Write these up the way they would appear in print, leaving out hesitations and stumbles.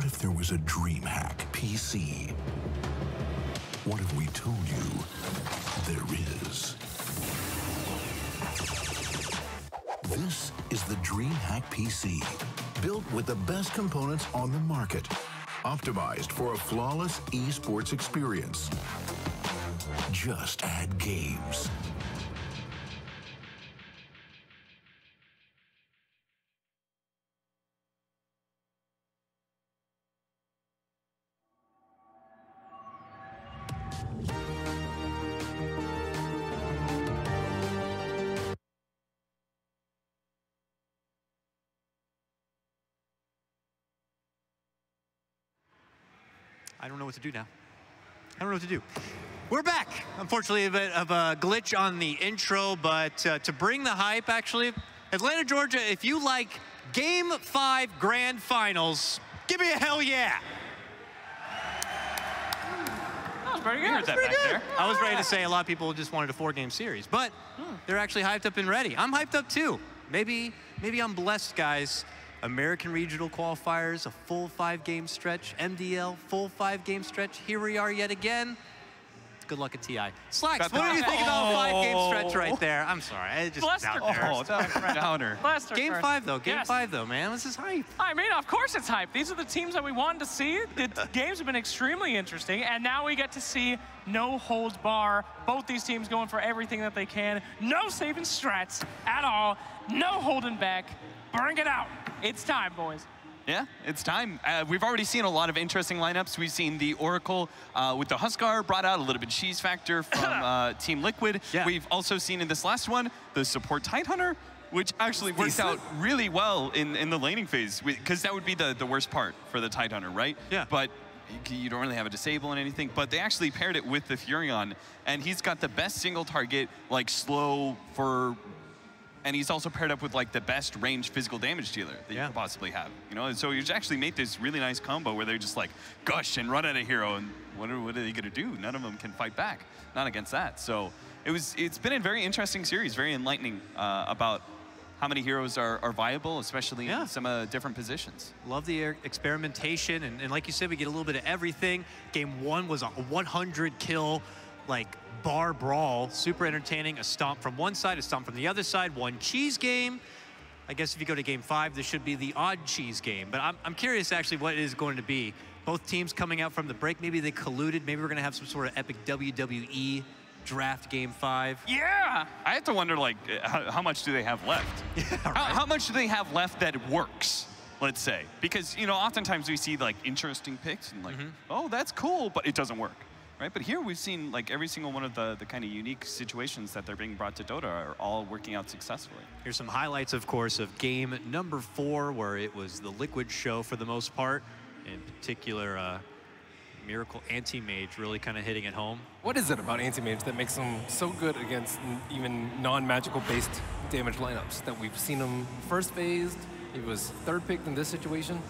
What if there was a DreamHack PC? What if we told you there is? This is the DreamHack PC, built with the best components on the market, optimized for a flawless esports experience. Just add games. I don't know what to do now. I don't know what to do. We're back. Unfortunately, a bit of a glitch on the intro, but to bring the hype, actually, Atlanta, Georgia, if you like Game 5 Grand Finals, give me a hell yeah. That was pretty good. That pretty good. I was ready to say a lot of people just wanted a 4-game series, but they're actually hyped up and ready. I'm hyped up too. Maybe I'm blessed, guys. American Regional Qualifiers, a full 5-game stretch. MDL, full 5-game stretch. Here we are yet again. Good luck at TI. Slacks, what do you think about a 5-game stretch right there? I'm sorry, I just out there. Oh, downer. Game 5 though, Game 5 though, man. This is hype. I mean, of course it's hype. These are the teams that we wanted to see. The games have been extremely interesting, and now we get to see no holds bar. Both these teams going for everything that they can. No saving strats at all. No holding back. Bring it out. It's time, boys. Yeah, it's time. We've already seen a lot of interesting lineups. We've seen the Oracle with the Huskar brought out a little bit of cheese factor from Team Liquid. Yeah. We've also seen in this last one, the support Tidehunter, which actually worked out really well in the laning phase, because that would be the worst part for the Tidehunter, right? Yeah. But you don't really have a disable and anything, but they actually paired it with the Furion, and he's got the best single target, like slow for... And he's also paired up with like the best range physical damage dealer that you could possibly have. You know, and so he's actually made this really nice combo where they're just like gush and run at a hero, and what are they gonna do? None of them can fight back, not against that. So it's been a very interesting series, very enlightening about how many heroes are viable, especially in some different positions. Love the experimentation, and like you said, we get a little bit of everything. Game 1 was a 100 kill, like bar brawl, super entertaining. A stomp from one side, a stomp from the other side, one cheese game. I guess if you go to Game 5, this should be the odd cheese game. But I'm curious actually what it is going to be. Both teams coming out from the break, maybe they colluded, maybe we're gonna have some sort of epic WWE draft Game 5. Yeah! I have to wonder, like, how much do they have left? How much do they have left that works, let's say? Because, you know, oftentimes we see, like, interesting picks and, like, oh, that's cool, but it doesn't work. Right, but here we've seen like every single one of the kind of unique situations that they're being brought to Dota are all working out successfully. Here's some highlights, of course, of game number 4, where it was the Liquid show for the most part. In particular, Miracle Anti-Mage really kind of hitting it home. What is it about Anti-Mage that makes him so good against even non-magical based damage lineups? That we've seen him first phased, he was third picked in this situation.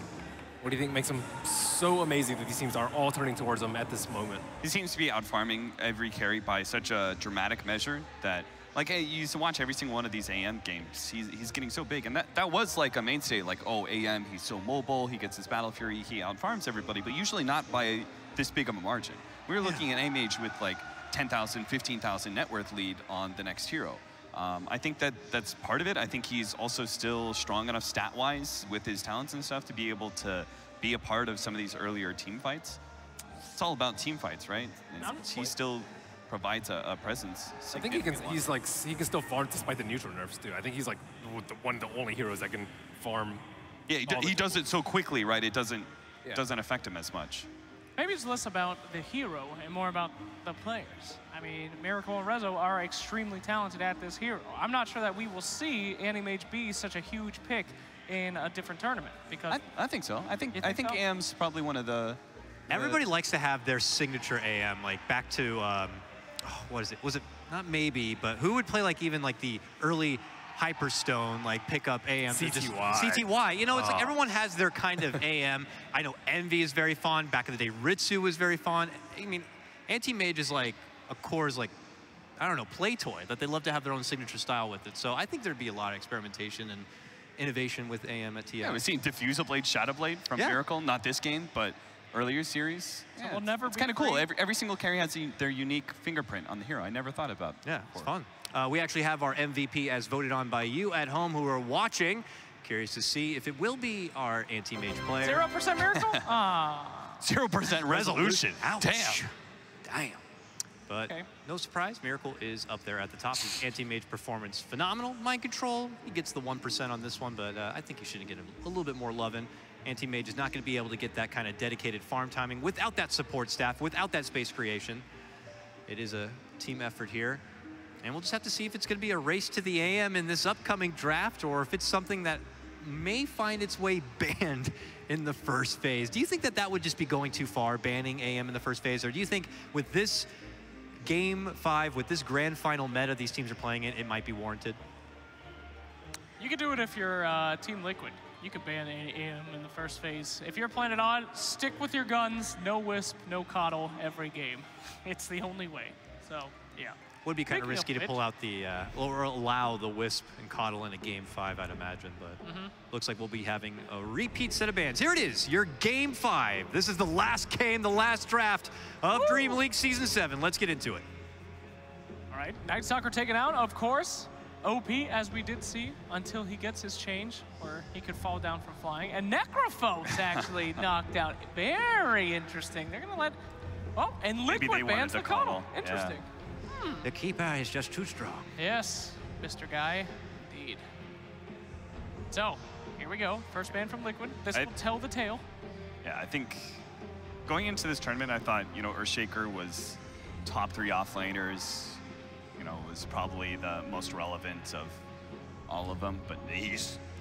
What do you think makes him so amazing that these teams are all turning towards him at this moment? He seems to be out-farming every carry by such a dramatic measure that, like, you used to watch every single one of these AM games. He's getting so big, and that was like a mainstay, like, oh, AM, he's so mobile, he gets his Battle Fury, he out-farms everybody, but usually not by this big of a margin. We were looking at A-Mage with like 10,000, 15,000 net worth lead on the next hero. I think that's part of it. I think he's also still strong enough stat-wise with his talents and stuff to be able to be a part of some of these earlier team fights. It's all about team fights, right? He still provides a presence. I think he can still farm despite the neutral nerfs too. I think he's like one of the only heroes that can farm. Yeah, he does it so quickly, right? It doesn't affect him as much. Maybe it's less about the hero and more about the players. I mean, Miracle and Rezo are extremely talented at this hero. I'm not sure that we will see Anti-Mage be such a huge pick in a different tournament, because I think so. I think AM's probably one of the... Everybody likes to have their signature AM, like back to, what is it? Was it, not maybe, but who would play like even like the early Hyperstone, like pick up AM. CTY. CTY. You know, it's like everyone has their kind of AM. I know Envy is very fond. Back in the day, Ritsu was very fond. I mean, Anti-Mage is like a core's like, I don't know, play toy that they love to have their own signature style with it. So I think there'd be a lot of experimentation, and innovation with AM at TI. Yeah, we've seen Diffusal Blade, Shadow Blade from Miracle, not this game, but earlier series. So we'll never it's kind of cool. Every single carry has their unique fingerprint on the hero. I never thought about. Yeah, it's fun. We actually have our MVP as voted on by you at home who are watching. Curious to see if it will be our anti-mage player. 0% Miracle? 0% resolution. Ouch. Damn. But no surprise, Miracle is up there at the top. His anti-mage performance phenomenal. Mind Control, he gets the 1% on this one, but I think he should get a little bit more loving. Anti-mage is not going to be able to get that kind of dedicated farm timing without that support staff, without that space creation. It is a team effort here. And we'll just have to see if it's going to be a race to the AM in this upcoming draft, or if it's something that may find its way banned in the first phase. Do you think that that would just be going too far, banning AM in the first phase? Or do you think with this Game 5, with this grand final meta these teams are playing it might be warranted? You could do it if you're Team Liquid. You could ban AM in the first phase. If you're playing it on, stick with your guns, no Wisp, no Coddle every game. It's the only way. So, yeah. Would be kind of risky to pull out the, or allow the Wisp and Coddle in a Game 5, I'd imagine, but looks like we'll be having a repeat set of bans. Here it is, your Game 5. This is the last game, the last draft of Dream League Season 7. Let's get into it. All right, Night Stalker taken out, of course. OP, as we did see, until he gets his change, or he could fall down from flying. And Necrophos actually knocked out. Very interesting. They're gonna let, oh, and Liquid bans the Coddle. Interesting. Yeah. The Keeper is just too strong. Yes, Mr. Guy, indeed. So, here we go. First ban from Liquid. This will tell the tale. Yeah, I think going into this tournament, I thought, you know, Earthshaker was top 3 offlaners. You know, was probably the most relevant of all of them. But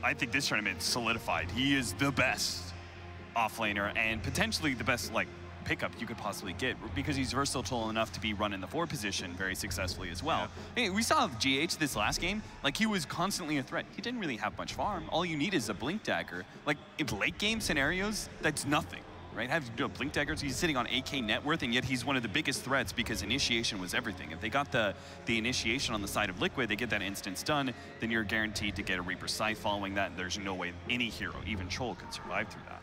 I think this tournament solidified. He is the best offlaner and potentially the best, like, pickup you could possibly get, because he's versatile enough to be run in the 4 position very successfully as well. Yeah. Hey, we saw GH this last game, like he was constantly a threat. He didn't really have much farm. All you need is a Blink Dagger. Like in late game scenarios, that's nothing, right? Have Blink Daggers, he's sitting on 8K net worth, and yet he's one of the biggest threats because initiation was everything. If they got the initiation on the side of Liquid, they get that instant stun, then you're guaranteed to get a Reaper Scythe following that, and there's no way any hero, even Troll, can survive through that.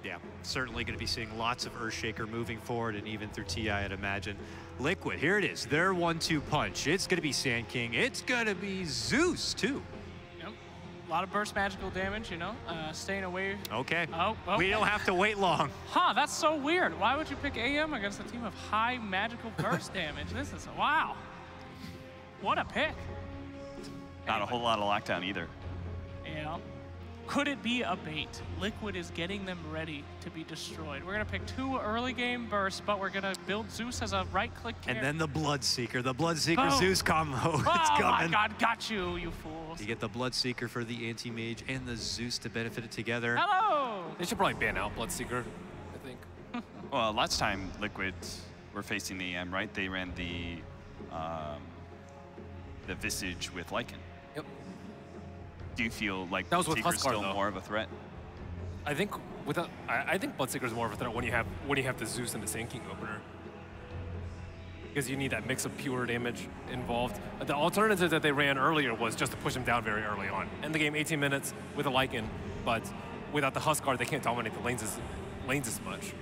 Yeah, certainly going to be seeing lots of Earthshaker moving forward, and even through TI, I'd imagine. Liquid, here it is, their 1-2 punch. It's going to be Sand King. It's going to be Zeus, too. Yep. A lot of burst magical damage, you know, staying away. Okay. Oh, we don't have to wait long. Huh, that's so weird. Why would you pick AM against a team of high magical burst damage? This is, wow. What a pick. Not a whole lot of lockdown either. Yeah. Could it be a bait? Liquid is getting them ready to be destroyed. We're going to pick 2 early game bursts, but we're going to build Zeus as a right-click carry. And then the Bloodseeker Zeus combo. It's coming. My God, got you, you fools. You get the Bloodseeker for the Anti-Mage and the Zeus to benefit it together. Hello! They should probably ban out Bloodseeker, I think. Well, last time Liquid were facing the EM, right? They ran the Visage with Lycan. Yep. Do you feel like that was with Bloodseeker's still though. more of a threat? I think I think Bloodseeker is more of a threat when you have the Zeus and the Sand King opener, because you need that mix of pure damage involved. The alternative that they ran earlier was just to push him down very early on. End the game 18 minutes with a Lycan, but without the Huskar, they can't dominate the lanes as much.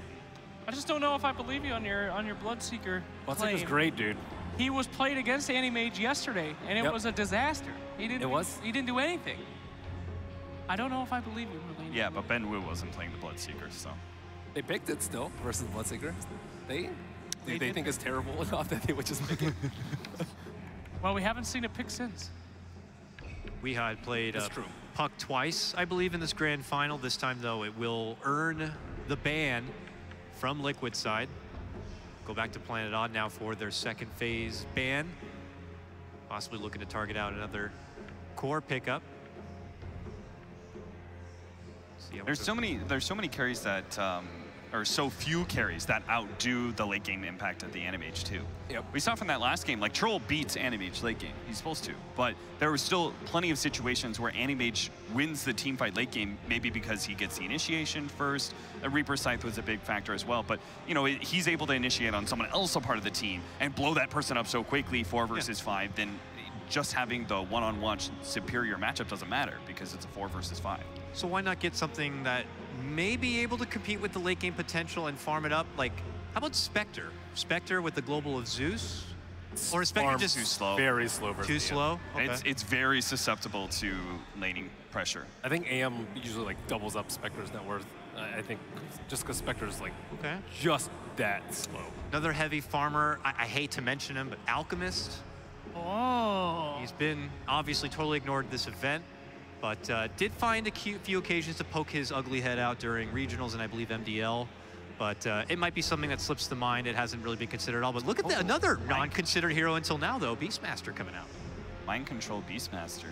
I just don't know if I believe you on your Bloodseeker. Bloodseeker's great, dude. He was played against Anti-Mage yesterday, and it was a disaster. He didn't do anything. I don't know if I believe you, Merlin. Yeah, but Ben Wu wasn't playing the Bloodseeker, so. They picked it still versus Bloodseeker. They think it's terrible enough that they would just pick it. Well, we haven't seen it pick since. We had played Puck twice, I believe, in this grand final. This time, though, it will earn the ban from Liquid side. Go back to Planet Odd now for their second phase ban. Possibly looking to target out another core pickup. There's so many carries that, or so few carries that outdo the late game impact of the Animage too. Yep. We saw from that last game, like Troll beats Animage late game. He's supposed to, but there were still plenty of situations where Animage wins the team fight late game, maybe because he gets the initiation first. A Reaper Scythe was a big factor as well, but you know, he's able to initiate on someone else a part of the team and blow that person up so quickly, 4 versus 5, then just having the one-on-one superior matchup doesn't matter because it's a 4 versus 5. So why not get something that may be able to compete with the late game potential and farm it up? Like, how about Spectre? Spectre with the global of Zeus? Or is Spectre just too slow? Very slow versus too slow? Okay. It's very susceptible to laning pressure. I think AM usually like doubles up Spectre's net worth. I think just because Spectre's like just that slow. Another heavy farmer, I hate to mention him, but Alchemist. Oh. He's been obviously totally ignored this event, but did find a few occasions to poke his ugly head out during regionals and I believe MDL. But it might be something that slips to mind. It hasn't really been considered at all. But look at another non-considered hero until now, though, Beastmaster coming out. Mind Control Beastmaster.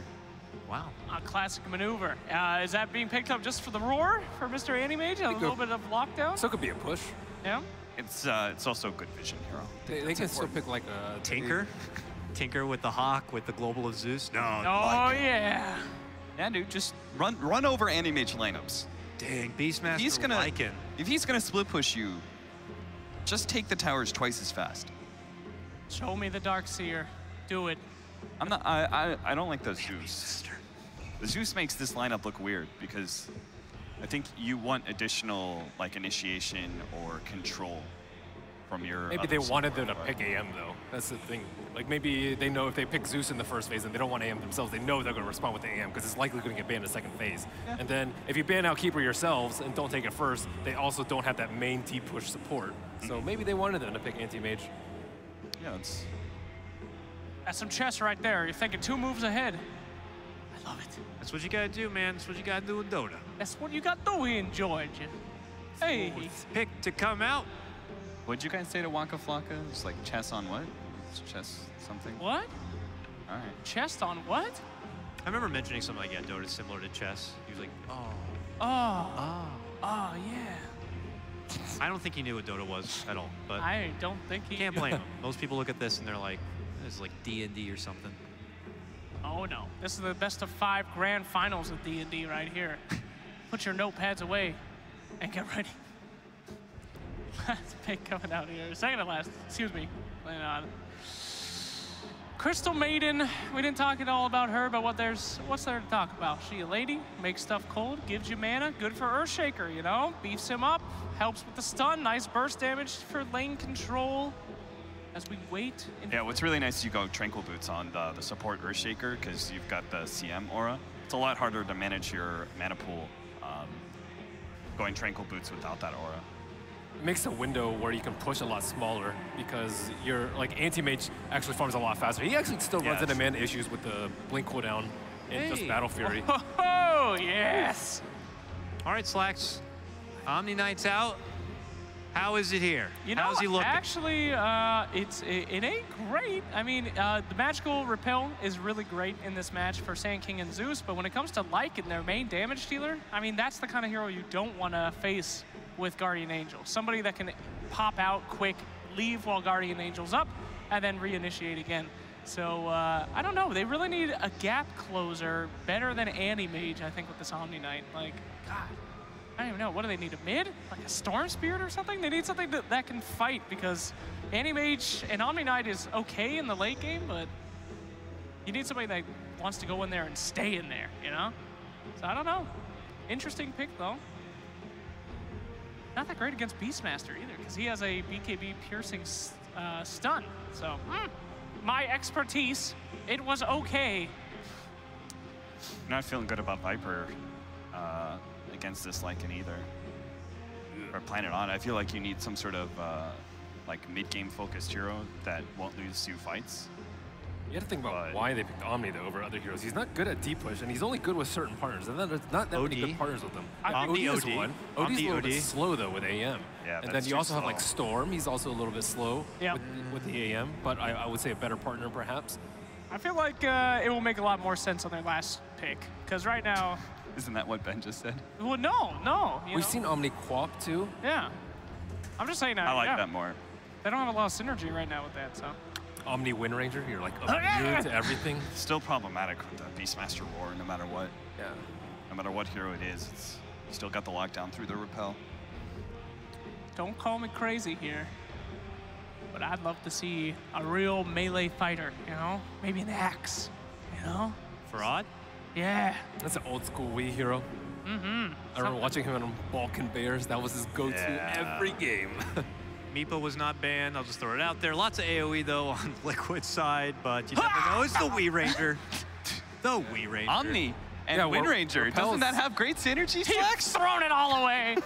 Wow. A classic maneuver. Is that being picked up just for the roar for Mr. Anti-Mage? A little bit of lockdown? So it could be a push. Yeah. It's also a good vision hero. They can still pick like a... Tinker? Tinker with the Hawk, with the global of Zeus? No. Oh, yeah. Yeah, dude, just run over Anti-Mage lineups. Dang, Beastmaster If he's gonna split push you, just take the towers twice as fast. Show me the Darkseer. Do it. I don't like those Zeus. The Zeus makes this lineup look weird because I think you want additional like initiation or control from your. Maybe they wanted them to pick AM though. That's the thing. Like maybe they know if they pick Zeus in the first phase and they don't want AM themselves, they know they're going to respond with the AM because it's likely going to get banned in the second phase. Yeah. And then if you ban out Keeper yourselves and don't take it first, they also don't have that main T push support. So maybe they wanted them to pick Anti-Mage. Yeah, it's. That's some chess right there. You're thinking 2 moves ahead. I love it. That's what you gotta do, man. That's what you gotta do in Dota. That's what you got to do here in Georgia. Hey. Pick to come out. What'd you guys say to Waka Flocka? It's like chess on what? It's chess something? What? All right. Chess on what? I remember mentioning something like, yeah, Dota's similar to chess. He was like, Oh, yeah. I don't think he knew what Dota was at all, but I don't think he can't blame him. Most people look at this and they're like, this is like D&D or something. Oh no, this is the best of 5 grand finals of D&D right here. Put your notepads away and get ready. Last pick coming out here. Second to last, excuse me. Laying on. Crystal Maiden, we didn't talk at all about her, but what's there to talk about? She a lady, makes stuff cold, gives you mana, good for Earthshaker, you know? Beefs him up, helps with the stun, nice burst damage for lane control. As we wait. Yeah, what's really nice is you go Tranquil Boots on the support Earthshaker because you've got the CM aura. It's a lot harder to manage your mana pool going Tranquil Boots without that aura. It makes a window where you can push a lot smaller because your like Anti-Mage actually farms a lot faster. He actually still runs into mana issues with the blink cooldown and just Battle Fury. Oh, yes! All right, Slacks. Omni Knight's out. How is it here? You know, how's he looking? Actually, it ain't great. I mean, the magical repel is really great in this match for Sand King and Zeus, but when it comes to Lycan, their main damage dealer, I mean, that's the kind of hero you don't want to face with Guardian Angel. Somebody that can pop out quick, leave while Guardian Angel's up, and then reinitiate again. So, I don't know. They really need a gap closer better than Anti-Mage, I think, with this Omni Knight. Like, God. I don't even know. What do they need? A mid? Like a Storm Spirit or something? They need something that can fight because Anti-Mage and Omni Knight is okay in the late game, but you need somebody that wants to go in there and stay in there, you know? So I don't know. Interesting pick, though. Not that great against Beastmaster either because he has a BKB piercing stun. So my expertise, it was okay. I'm not feeling good about Viper against this Lycan either. Or Planet On. I feel like you need some sort of like mid-game focused hero that won't lose 2 fights. You have to think about why they picked Omni though over other heroes. He's not good at deep push, and he's only good with certain partners. And then there's not that many good partners with him. Omni OD is one. OD's a little bit slow though with AM. Yeah, and then you also have like Storm. He's also a little bit slow with the AM, but I would say a better partner perhaps. I feel like it will make a lot more sense on their last pick because right now. Isn't that what Ben just said? Well, no. We've seen Omni Quap too. Yeah. I'm just saying. I like that more. They don't have a lot of synergy right now with that, so. Omni Wind Ranger, you're like immune to everything. Still problematic with the Beastmaster Roar, no matter what. Yeah. No matter what hero it is, it's you still got the lockdown through the repel. Don't call me crazy here. but I'd love to see a real melee fighter, you know? Maybe an axe, you know? Farad? Yeah. That's an old school Wii hero. Mm-hmm. I remember watching him on Balkan Bears. That was his go-to every game. Meepo was not banned. I'll just throw it out there. Lots of AoE, though, on Liquid's side, but you never know. It's the Wii Ranger. The Wii Ranger. Omni and Wind Ranger. Doesn't that have great synergy, He's thrown it all away.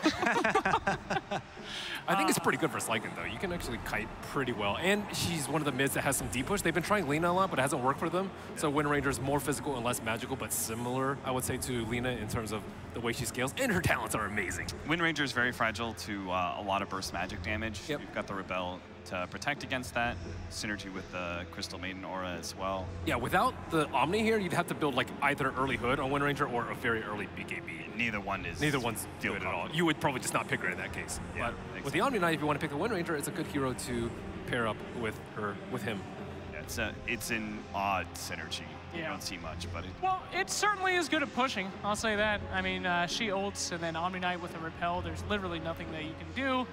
I think it's pretty good for Slykin, though. You can actually kite pretty well. And she's one of the mids that has some deep push. They've been trying Lina a lot, but it hasn't worked for them. So Wind Ranger is more physical and less magical, but similar, I would say, to Lina in terms of the way she scales. And her talents are amazing. Wind Ranger is very fragile to a lot of burst magic damage. Yep. You've got the Rebel to protect against that. Synergy with the Crystal Maiden aura as well. Yeah, without the Omni here, you'd have to build like either early Hood on Wind Ranger or a very early BKB. Neither one is good at all. You would probably just not pick her in that case. Yeah, but with the Omni Knight, if you want to pick the Wind Ranger, it's a good hero to pair up with him. Yeah, it's an odd synergy. Yeah. You don't see much, but Well, it certainly is good at pushing. I'll say that. I mean, she ults and then Omni Knight with a repel. There's literally nothing that you can do.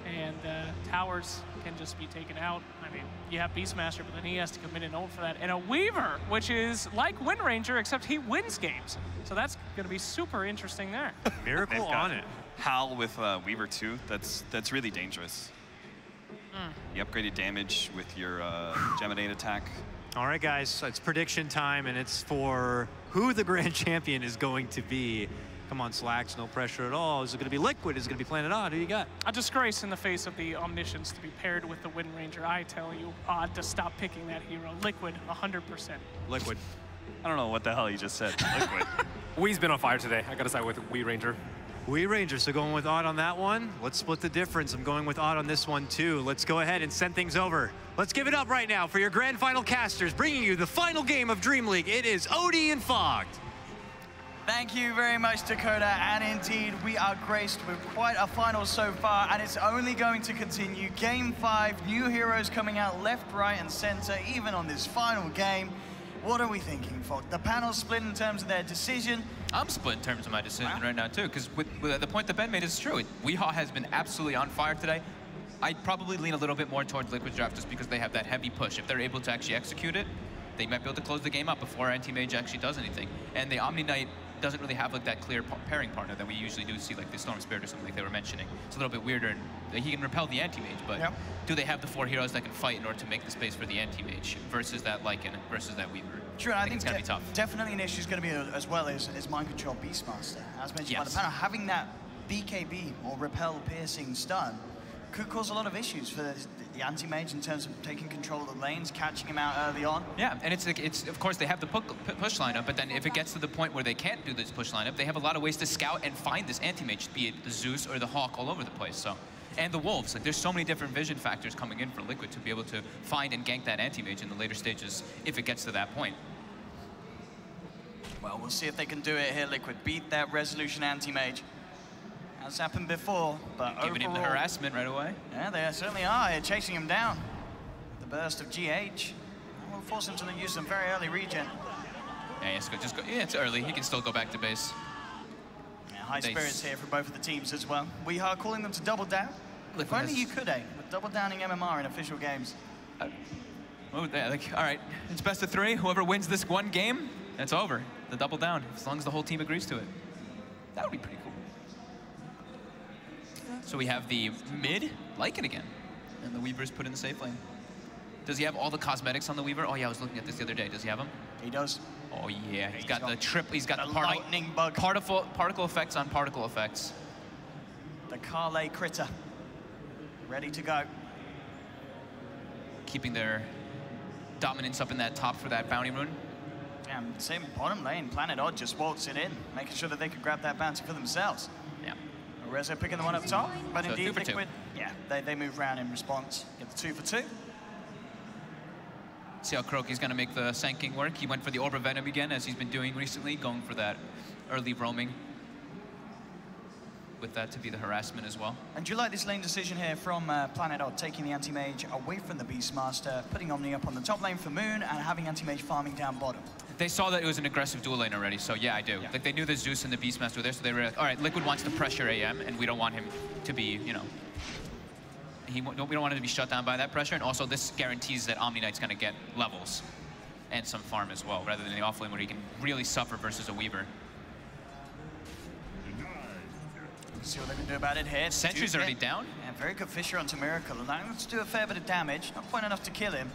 And towers can just be taken out. I mean, you have Beastmaster, but then he has to commit an ult for that. And a Weaver, which is like Wind Ranger, except he wins games. So that's going to be super interesting there. Miracle on it. Hal with Weaver too. That's really dangerous. The upgraded damage with your Geminate attack. All right, guys, it's prediction time, and it's for who the grand champion is going to be. Come on, Slacks, no pressure at all. Is it going to be Liquid? Is it going to be Planet Odd? Who you got? A disgrace in the face of the Omniscience to be paired with the Wind Ranger. I tell you, Odd to stop picking that hero. Liquid, 100%. Liquid. I don't know what the hell you just said. Liquid. Wee's been on fire today. I got to side with Wii Ranger. Wii Ranger, so going with Odd on that one. Let's split the difference. I'm going with Odd on this one, too. Let's go ahead and send things over. Let's give it up right now for your grand final casters, bringing you the final game of Dream League. It is Odie and Fogged. Thank you very much, Dakota, and indeed, we are graced with quite a final so far, and it's only going to continue. Game 5, new heroes coming out left, right, and center, even on this final game. What are we thinking, Fog? The panel's split in terms of their decision. I'm split in terms of my decision right now, too, because with the point that Ben made is true. Weehaw has been absolutely on fire today. I'd probably lean a little bit more towards Liquid Draft just because they have that heavy push. If they're able to actually execute it, they might be able to close the game up before Anti-Mage actually does anything. And the Omni Knight doesn't really have like that clear pairing partner that we usually do see, like the Storm Spirit or something like they were mentioning. It's a little bit weirder. He can repel the Anti-Mage, but do they have the 4 heroes that can fight in order to make the space for the Anti-Mage versus that Lycan versus that Weaver? True, I think it's going to be tough. Definitely an issue is going to be as well as Mind Control Beastmaster. As mentioned by the panel, having that BKB or repel piercing stun could cause a lot of issues for the anti-mage in terms of taking control of the lanes, catching him out early on. Yeah, and it's of course they have the push lineup, but then if it gets to the point where they can't do this push lineup, they have a lot of ways to scout and find this anti-mage, be it the Zeus or the Hawk all over the place. So, and the Wolves, like there's so many different vision factors coming in for Liquid to be able to find and gank that anti-mage in the later stages if it gets to that point. Well, we'll see if they can do it here, Liquid. Beat that Resolution anti-mage. Has happened before, but giving him the harassment right away. Yeah, they certainly are. They're chasing him down. The burst of GH. That will force him to use some very early regen. Yeah, just go. Yeah, it's early. He can still go back to base. Yeah, high spirits here for both of the teams as well. We are calling them to double down. If only you could, with double downing MMR in official games. Oh, yeah, like, all right, it's best of 3. Whoever wins this one game, that's over. The double down, as long as the whole team agrees to it. That would be pretty cool. So we have the mid, Lycan again, and the Weaver's put in the safe lane. Does he have all the cosmetics on the Weaver? Oh yeah, I was looking at this the other day. Does he have them? He does. Oh yeah, he's got the trip. He's got the lightning bug. Particle effects on particle effects. The Carlay critter, ready to go. Keeping their dominance up in that top for that bounty rune. Yeah, same bottom lane. Planet Odd just waltz it in, making sure that they can grab that bounty for themselves. Yeah. Rezo picking the one up top, but so indeed 2 for 2. Liquid, yeah, they move around in response. Get the 2 for 2. See how Kroki's going to make the Sanking work. He went for the Orb of Venom again, as he's been doing recently, going for that early roaming. With that to be the harassment as well. And do you like this lane decision here from Planet Odd, taking the Anti-Mage away from the Beastmaster, putting Omni up on the top lane for Moon, and having Anti-Mage farming down bottom? They saw that it was an aggressive dual lane already, so yeah, I do. Yeah. Like, they knew the Zeus and the Beastmaster were there, so they were like, all right, Liquid wants to pressure AM, and we don't want him to be, you know, we don't want him to be shut down by that pressure, and also this guarantees that Omni Knight's going to get levels and some farm as well, rather than the offlane where he can really suffer versus a Weaver. See what they can do about it here. Sentry's already down. Yeah, very good Fisher onto Miracle, and let's do a fair bit of damage. Not quite enough to kill him.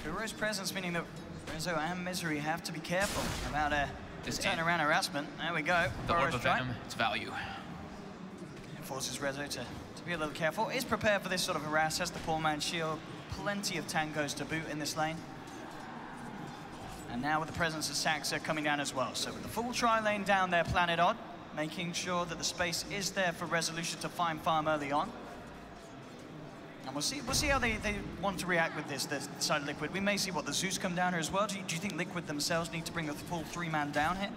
Kuro's presence meaning that Rezo and Misery have to be careful about this turnaround harassment. There we go. The Orb of Venom, it's value. It forces Rezo to be a little careful. Is prepared for this sort of harass, has the poor man's shield. Plenty of tangos to boot in this lane. And now with the presence of Saxa coming down as well. So with the full tri-lane down there, Planet Odd, making sure that the space is there for Resolution to find farm early on. And we'll see how they want to react with this side of Liquid. We may see what the Zeus come down here as well. Do you think Liquid themselves need to bring the full 3-man down here?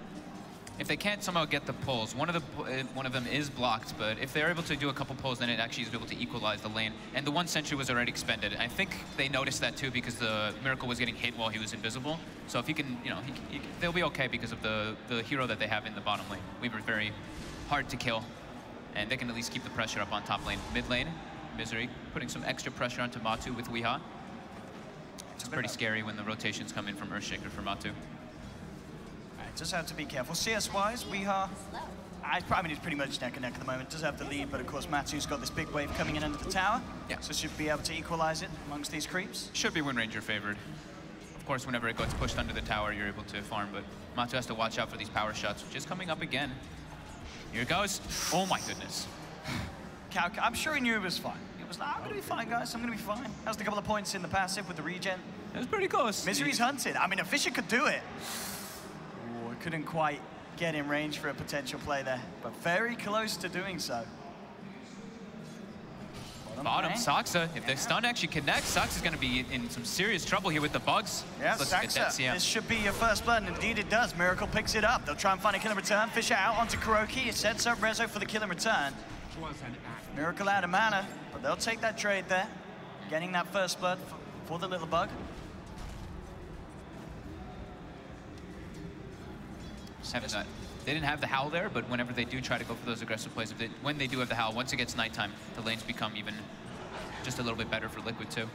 If they can't somehow get the pulls, one of them is blocked, but if they're able to do a couple pulls, then it actually is able to equalize the lane. And the one sentry was already expended. I think they noticed that too because the Miracle was getting hit while he was invisible. So if he can, you know, they'll be okay because of the hero that they have in the bottom lane. Weaver very hard to kill, and they can at least keep the pressure up on top lane. Mid lane, Misery putting some extra pressure onto Matu with Weehaw. It's pretty scary when the rotations come in from Earthshaker for Matu. Just have to be careful. CS-wise, Weehaw, I mean, it's pretty much neck and neck at the moment. Does have the lead, but of course, Matu's got this big wave coming in under the tower. Yeah. So should be able to equalize it amongst these creeps. Should be Wind Ranger favored. Of course, whenever it gets pushed under the tower, you're able to farm, but Matu has to watch out for these power shots, which is coming up again. Here it goes. Oh my goodness. I'm sure he knew it was fine. It was like, I'm gonna be fine, guys. I'm gonna be fine. That was a couple of points in the passive with the regen. It was pretty close. Misery's hunted. I mean, a Fisher could do it. Couldn't quite get in range for a potential play there, but very close to doing so. Bottom, Saxa. If the stun actually connects, Saxa's going to be in some serious trouble here with the bugs. Yeah, Saxa, this should be your first blood, and indeed it does. Miracle picks it up. They'll try and find a kill in return. Fisher out onto Kuroki. It sets up Rezo for the kill in return. Miracle out of mana, but they'll take that trade there. Getting that first blood for the little bug. They didn't have the Howl there, but whenever they do try to go for those aggressive plays, when they do have the Howl, once it gets nighttime, the lanes become even just a little bit better for Liquid too.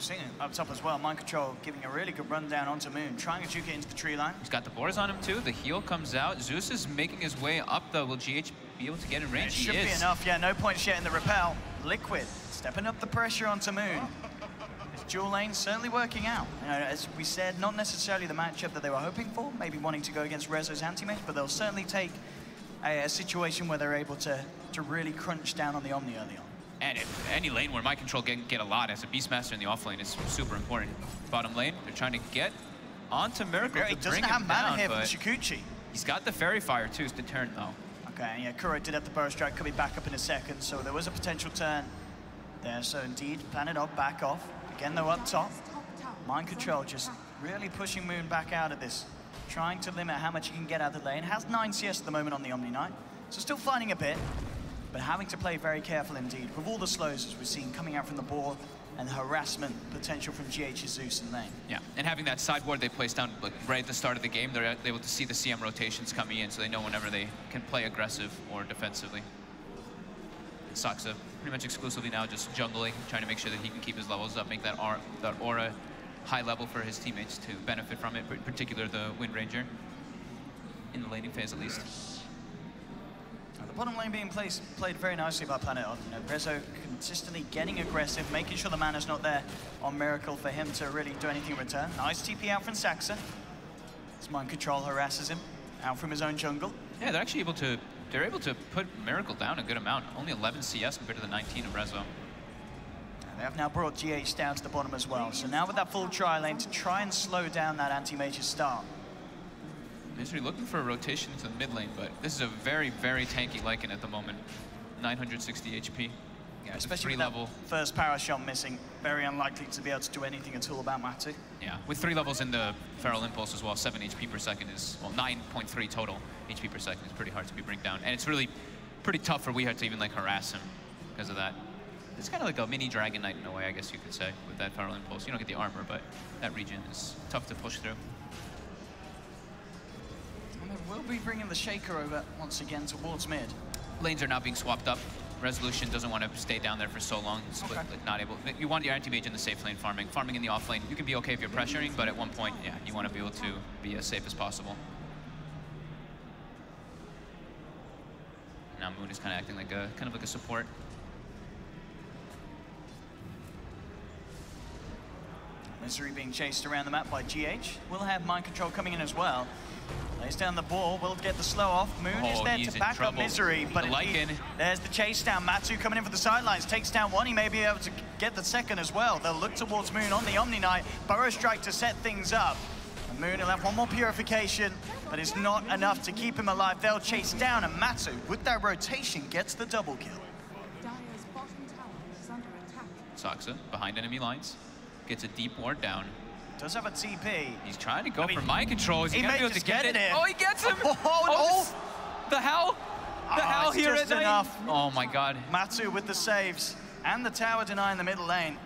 Seeing it up top as well, Mind Control giving a really good run down onto Moon, trying to juke it into the tree line. He's got the Boars on him too, the heal comes out. Zeus is making his way up though. Will GH be able to get in range? It should be enough, yeah, no points yet in the repel. Liquid stepping up the pressure onto Moon. Dual lane certainly working out. You know, as we said, not necessarily the matchup that they were hoping for, maybe wanting to go against Rezo's anti-mage, but they'll certainly take a situation where they're able to really crunch down on the Omni early on. And if any lane where Mind Control can get a lot as a Beastmaster in the off lane is super important. Bottom lane, they're trying to get onto Miracle He to doesn't bring have him mana down, here for the but Shikuchi. he's got the Fairy Fire too to turn though. Okay, yeah, Kuro did have the Burrow Strike, could be back up in a second, so there was a potential turn there. So indeed, Planet Odd back off. Again, though, up top. Mind Control just really pushing Moon back out of this, trying to limit how much he can get out of the lane. Has 9 CS at the moment on the Omni Knight, so still finding a bit, but having to play very careful indeed. With all the slows, as we've seen, coming out from the board, and the harassment potential from GH's Zeus in lane. Yeah, and having that sideboard they placed down right at the start of the game, they're able to see the CM rotations coming in, so they know whenever they can play aggressive or defensively. Saxa pretty much exclusively now just jungling, trying to make sure that he can keep his levels up, make that aura high level for his teammates to benefit from it, in particular the Wind Ranger, in the laning phase at least. The bottom lane being played very nicely by Planet Odd. You know, Rezo consistently getting aggressive, making sure the mana's not there on Miracle for him to really do anything in return. Nice TP out from Saxa. His Mind Control harasses him out from his own jungle. Yeah, they're actually able to put Miracle down a good amount. Only 11 CS compared to the 19 of Rezo. They have now brought GH down to the bottom as well. So now with that full tri-lane to try and slow down that anti-mage's start. Misery looking for a rotation into the mid lane, but this is a very, very tanky Lycan at the moment. 960 HP. Yeah, especially with that first power shot missing. Very unlikely to be able to do anything at all about Matu. Yeah, with 3 levels in the Feral Impulse as well, 7 HP per second is, well, 9.3 total HP per second is pretty hard to be bring down. And it's really pretty tough for Weehaw to even like harass him because of that. It's kind of like a mini Dragon Knight in a way, I guess you could say, with that Feral Impulse. You don't get the armor, but that region is tough to push through. And they will be bringing the Shaker over once again towards mid. Lanes are now being swapped up. Resolution doesn't want to stay down there for so long. Split, like, not able. You want your anti-mage in the safe lane farming. Farming in the off lane, you can be okay if you're pressuring, but at one point, yeah, you want to be able to be as safe as possible. Now Moon is kind of acting like a support. Misery being chased around the map by GH. We'll have mind control coming in as well. Lays down the ball, will get the slow off. Moon is there to back up Misery, but indeed, there's the chase down. Matsu coming in for the sidelines, takes down one. He may be able to get the second as well. They'll look towards Moon on the Omni Knight. Burrow Strike to set things up. And Moon will have one more purification, but it's not enough to keep him alive. They'll chase down, and Matsu, with that rotation, gets the double kill. Saksa behind enemy lines, gets a deep ward down. Does have a TP. He's trying to go for mind control. Is he gonna be able to get it? In. Oh, he gets him! The hell? The hell here at night? Enough. Oh my god. Matsu with the saves and the tower deny in the middle lane.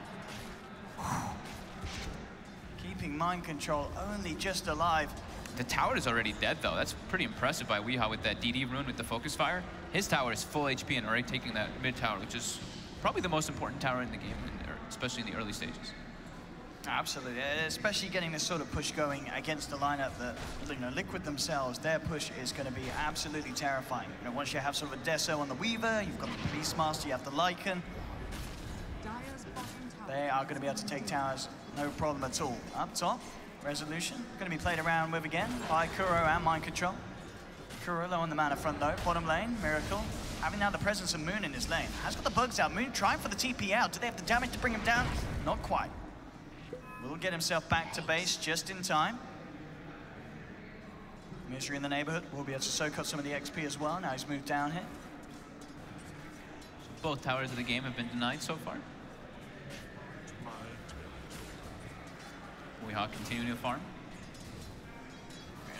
Keeping mind control only just alive. The tower is already dead though. That's pretty impressive by Weehaw with that DD rune with the focus fire. His tower is full HP and already taking that mid tower, which is probably the most important tower in the game, especially in the early stages. Absolutely, especially getting this sort of push going against the lineup that, you know, Liquid themselves, their push is going to be absolutely terrifying. You know, once you have sort of a Deso on the Weaver, you've got the Beastmaster, you have the Lycan. They are going to be able to take towers, no problem at all. Up top, Resolution, going to be played around with again by Kuro and Mind Control. Kuro low on the mana front though, bottom lane, Miracle. Having now the presence of Moon in his lane. Has got the bugs out, Moon trying for the TP out. Do they have the damage to bring him down? Not quite. Will get himself back to base just in time. Misery in the neighborhood will be able to soak up some of the XP as well. Now he's moved down here. So both towers of the game have been denied so far. Weehaw continuing to farm.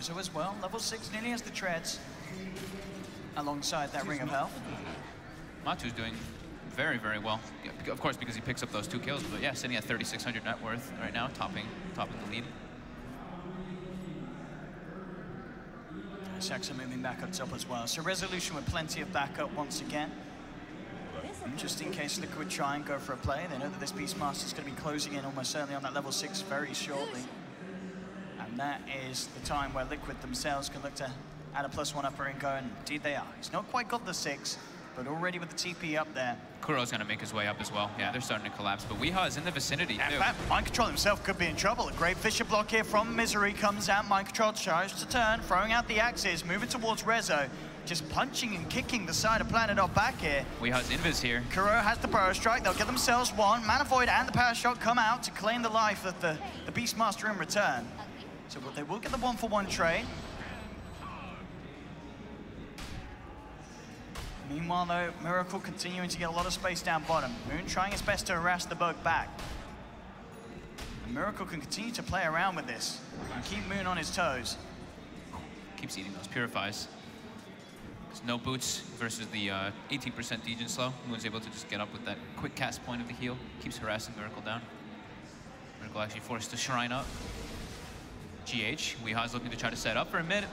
So as well, level 6 nearly has the treads alongside that Ring of Health. Matu's doing very, very well. Of course, because he picks up those 2 kills, but yeah, sitting at 3,600 net worth right now, topping the lead. Saksa moving back up top as well. So Resolution with plenty of backup once again. Just in case Liquid try and go for a play, they know that this Beastmaster is going to be closing in almost certainly on that level 6 very shortly. And that is the time where Liquid themselves can look to add a +1 upper and go, and indeed they are. He's not quite got the 6, but already with the TP up there. Kuro's going to make his way up as well. Yeah, they're starting to collapse, but Weehaw is in the vicinity, too. In fact, Mind Control himself could be in trouble. A great Fisher block here from Misery comes out. Mind Control tries to turn, throwing out the axes, moving towards Rezo. Just punching and kicking the side of Planet off back here. Weehaw's invis here. Kuro has the Burrow Strike. They'll get themselves one. Mana Void and the Power Shot come out to claim the life of the Beastmaster in return. So they will get the 1-for-1 trade. Meanwhile, though, Miracle continuing to get a lot of space down bottom. Moon trying his best to harass the bug back. And Miracle can continue to play around with this and keep Moon on his toes. Keeps eating those Purifies. There's no boots versus the 18% Degen slow. Moon's able to just get up with that quick cast point of the heal. Keeps harassing Miracle down. Miracle actually forced to shrine up. GH, Weehaw's looking to try to set up for a mid.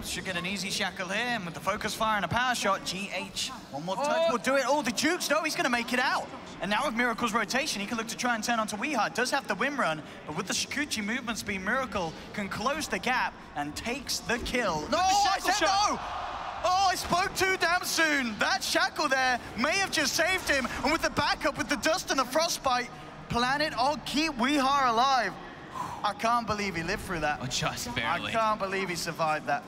Should get an easy shackle here, and with the focus fire and a power shot, GH, one more touch will do it. Oh, the Jukes, no, he's going to make it out. And now with Miracle's rotation, he can look to try and turn onto Weehaw. Does have the win run, but with the Shikuchi movement speed, Miracle can close the gap and takes the kill. No, I said no! Oh, I spoke too damn soon. That shackle there may have just saved him, and with the backup, with the dust and the frostbite, Planet, oh, keep Weehaw alive. I can't believe he lived through that. Oh, just barely. I can't believe he survived that.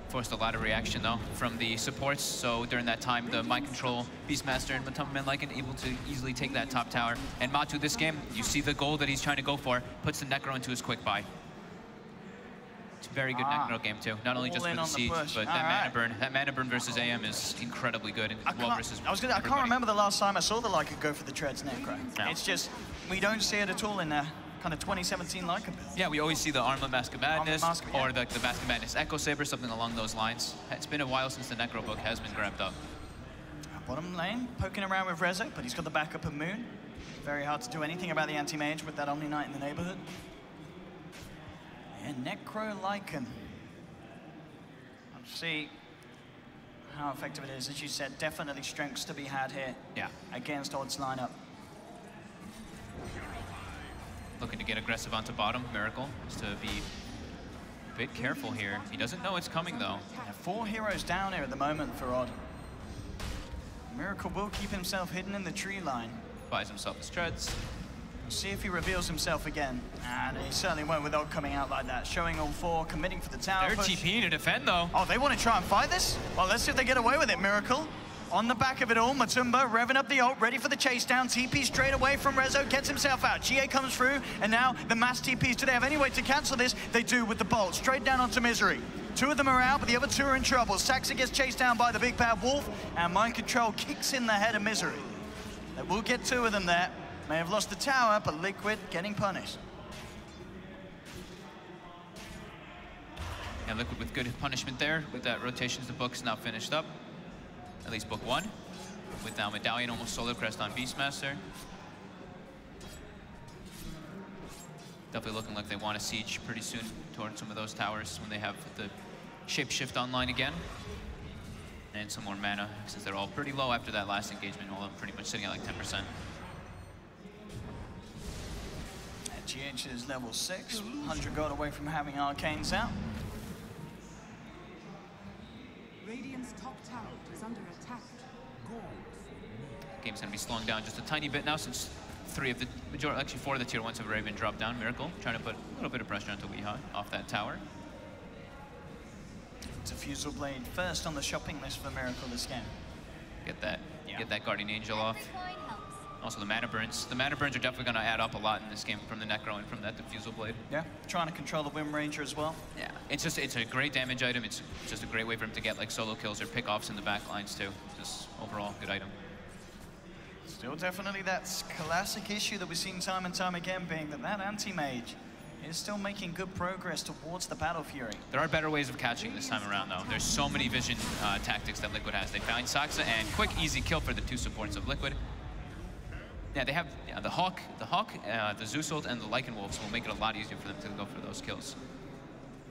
Forced a lot of reaction, though, from the supports. So during that time, the Mind Control, Beastmaster, and Matumba Lycan able to easily take that top tower. And Matu, this game, you see the goal that he's trying to go for, puts the Necro into his quick buy. It's a very good Necro game, too. Not only just for the siege, but that mana burn versus AM is incredibly good. And well versus I can't remember the last time I saw the Lycan go for the Treads Necro. No. It's just, we don't see it at all in there. Kind of 2017 Lycan build. Yeah, we always see the Armor Mask of Madness or the Mask of Madness Echo Saber, something along those lines. It's been a while since the Necro book has been grabbed up. Bottom lane, poking around with Rezo, but he's got the backup of Moon. Very hard to do anything about the anti-mage with that Omni Knight in the neighborhood. And Necro Lycan. Let's see. how effective it is. As you said, definitely strengths to be had here. Yeah. Against Odd's lineup. Looking to get aggressive onto bottom. Miracle is to be a bit careful here. He doesn't know it's coming, though. Yeah, 4 heroes down here at the moment for Odd. Miracle will keep himself hidden in the tree line. Buys himself his treads. We'll see if he reveals himself again. And he certainly won't with Odd coming out like that. Showing all 4, committing for the tower They're push. TPing to defend, though. Oh, they want to try and fight this? Well, let's see if they get away with it, Miracle. On the back of it all, Matumba revving up the ult, ready for the chase down. TP straight away from Rezo, gets himself out. GA comes through, and now the mass TPs. Do they have any way to cancel this? They do with the bolt, straight down onto Misery. 2 of them are out, but the other 2 are in trouble. Saxa gets chased down by the big bad wolf, and Mind Control kicks in the head of Misery. They will get 2 of them there. May have lost the tower, but Liquid getting punished. Yeah, Liquid with good punishment there. With that rotations, the book's now finished up. At least book 1. With now Medallion almost solo crest on Beastmaster. Definitely looking like they want to siege pretty soon towards some of those towers when they have the shapeshift online again. And some more mana, since they're all pretty low after that last engagement, all of them pretty much sitting at like 10%. GH is level 6, 100 gold away from having Arcanes out. Radiant's top tower is under attack. Game's gonna be slowing down just a tiny bit now since 4 of the tier 1s have already been dropped down. Miracle trying to put a little bit of pressure onto Weehaw off that tower. Diffusal Blade first on the shopping list for Miracle this game. Get that Guardian Angel off. Also the mana burns. The mana burns are definitely going to add up a lot in this game from the Necro and from that Diffusal Blade. Yeah, trying to control the Wind Ranger as well. Yeah, it's a great damage item. It's just a great way for him to get like solo kills or pick offs in the back lines too. Just overall good item. Still definitely that classic issue that we've seen time and time again, being that anti-mage is still making good progress towards the Battle Fury. There are better ways of catching this time around though. There's so many vision tactics that Liquid has. They found Saxa and quick easy kill for the 2 supports of Liquid. Yeah, they have the Hawk, the Zeus ult, and the Lycan Wolves will make it a lot easier for them to go for those kills.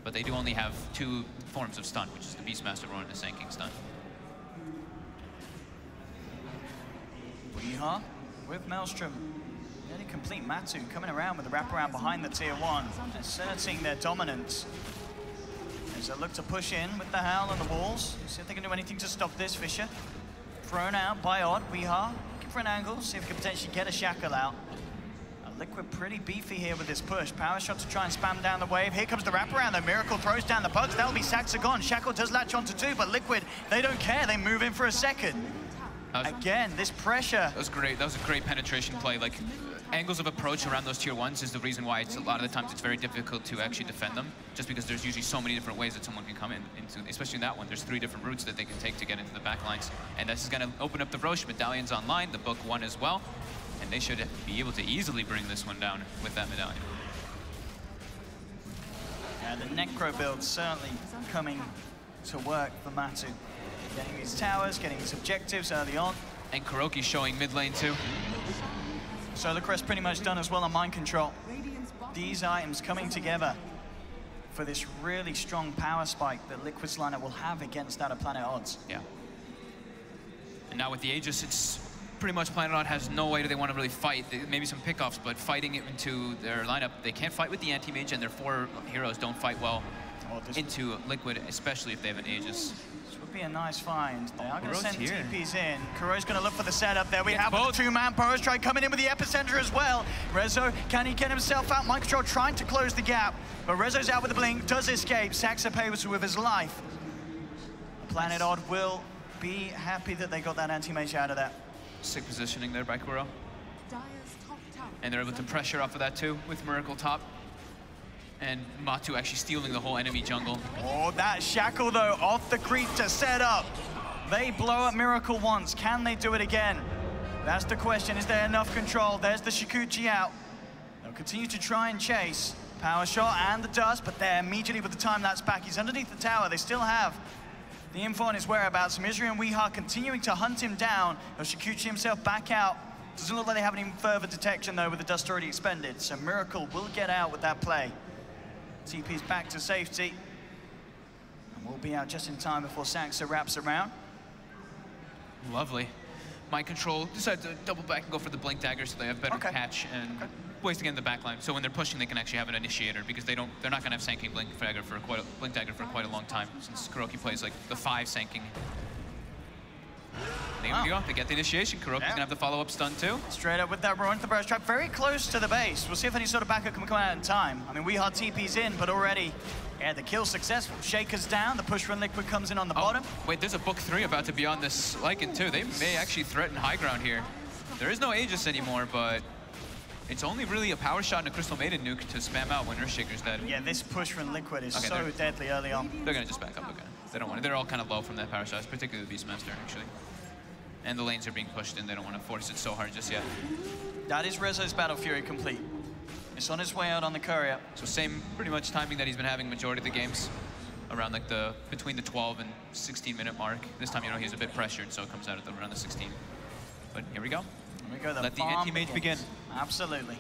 But they do only have 2 forms of stun, which is the Beastmaster Roar and the Sand King stun. Weehaw with Maelstrom. Nearly complete Matu coming around with the wraparound behind the tier 1, asserting their dominance. As they look to push in with the Howl on the walls. See if they can do anything to stop this. Fisher thrown out by Odd. Weehaw looking for an angle, see if we can potentially get a Shackle out. Liquid pretty beefy here with this push. Power shot to try and spam down the wave. Here comes the wraparound though. Miracle throws down the bugs. That'll be Saxa gone. Shackle does latch onto 2, but Liquid, they don't care. They move in for a second. Again, this pressure. That was great. That was a great penetration play. Like, angles of approach around those tier 1s is the reason why it's a lot of the times it's very difficult to actually defend them, just because there's usually so many different ways that someone can come into, especially in that one. There's 3 different routes that they can take to get into the back lines. And this is going to open up the Roche. Medallion's online, the book 1 as well. And they should be able to easily bring this one down with that Medallion. Yeah, the Necro build certainly coming to work for Matu. Getting these towers, getting these objectives early on. And Kuroki showing mid lane too. Solar Crest pretty much done as well on Mind Control. These items coming together for this really strong power spike that Liquid's lineup will have against that of Planet Odds. Yeah. And now with the Aegis, it's pretty much Planet Odd has no way they want to really fight. Maybe some pickoffs, but fighting it into their lineup, they can't fight with the anti-mage, and their 4 heroes don't fight well into Liquid, especially if they have an Aegis. This would be a nice find. They are going to send here. TPs in. Kuro's going to look for the setup there. We have both. the 2-man Boros try coming in with the epicenter as well. Rezo, can he get himself out? Mind Control trying to close the gap, but Rezo's out with the blink, does escape. Saxa pays with his life. Planet Odd will be happy that they got that anti-mage out of that. Sick positioning there by Kuro. Dire's top tower And they're able to pressure off of that too with Miracle top. And Matu actually stealing the whole enemy jungle. Oh, that Shackle though, off the creep to set up. They blow up Miracle once. Can they do it again? That's the question. Is there enough control? There's the Shikuchi out. They'll continue to try and chase. Power shot and the dust, but they're immediately with the time that's back. He's underneath the tower. They still have the info on his whereabouts. Misery and Weehaw continuing to hunt him down. Shikuchi himself back out. Doesn't look like they have any further detection though with the dust already expended. So Miracle will get out with that play. TP's back to safety. And we'll be out just in time before Saxa wraps around. Lovely. Mind Control decided to double back and go for the Blink Dagger so they have better catch and ways to get in the back line. So when they're pushing, they can actually have an initiator because they're not going to have Sanking Blink Dagger for quite a long time since KuroKy plays like the 5 Sanking. There we go. They get the initiation. KuroKy's going to have the follow-up stun too. Straight up with that roar into the burst trap, very close to the base. We'll see if any sort of backup can come out in time. I mean, Weehawk TP's in, but already, the kill's successful. Shaker's down, the push from Liquid comes in on the bottom. Wait, there's a Book 3 about to be on this Lycan too. They may actually threaten high ground here. There is no Aegis anymore, but it's only really a power shot and a Crystal Maiden nuke to spam out when Earthshaker's dead. Yeah, this push from Liquid is so deadly early on. They're going to just back up again. They don't want it. They're all kind of low from that power shot, particularly the Beastmaster, actually. And the lanes are being pushed in. They don't want to force it so hard just yet. That is Rezo's Battle Fury complete. It's on its way out on the courier. So same pretty much timing that he's been having majority of the games. Around like between the 12 and 16 minute mark. This time, you know, he's a bit pressured, so it comes out at around the 16. But here we go. Here we go. Let the anti-mage begin. Absolutely.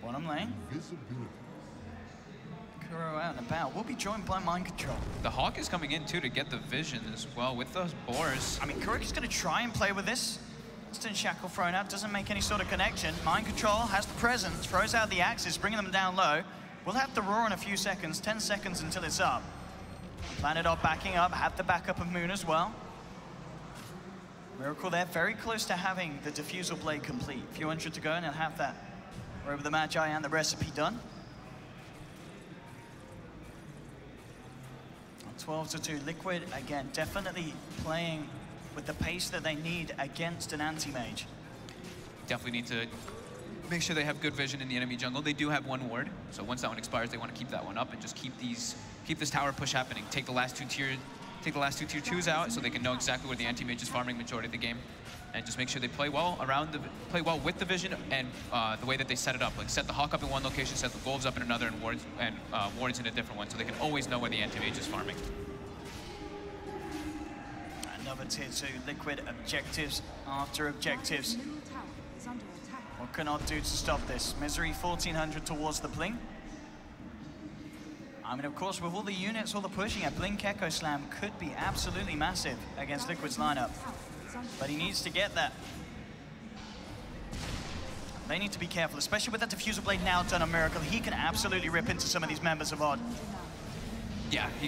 Bottom lane. Kuro out and about. We'll be joined by Mind Control. The Hawk is coming in too to get the vision as well with those boars. I mean, KuroKy's going to try and play with this. Instant Shackle thrown out, doesn't make any sort of connection. Mind Control has the presence, throws out the axes, bringing them down low. We'll have the roar in a few seconds, 10 seconds until it's up. Planet Odd backing up, have the backup of Moon as well. Miracle there, very close to having the Diffusal Blade complete. A few hundred to go and he'll have that Robe the Magi and the recipe done. 12-2, Liquid, again, definitely playing with the pace that they need against an anti-mage. Definitely need to make sure they have good vision in the enemy jungle. They do have one ward, so once that one expires, they want to keep that one up and just keep this tower push happening. Take the last two tier 2s out so they can know exactly where the anti-mage is farming majority of the game. And just make sure they play well with the vision and the way that they set it up. Like set the Hawk up in one location, set the Wolves up in another, and wards in a different one, so they can always know where the anti-mage is farming. Another tier 2, Liquid objectives after objectives. What can Odd do to stop this? Misery 1400 towards the Blink. I mean, of course, with all the units, all the pushing, a Blink Echo Slam could be absolutely massive against Liquid's lineup. But he needs to get that. They need to be careful, especially with that Diffusal Blade now done on Miracle. He can absolutely rip into some of these members of Odd. Yeah, he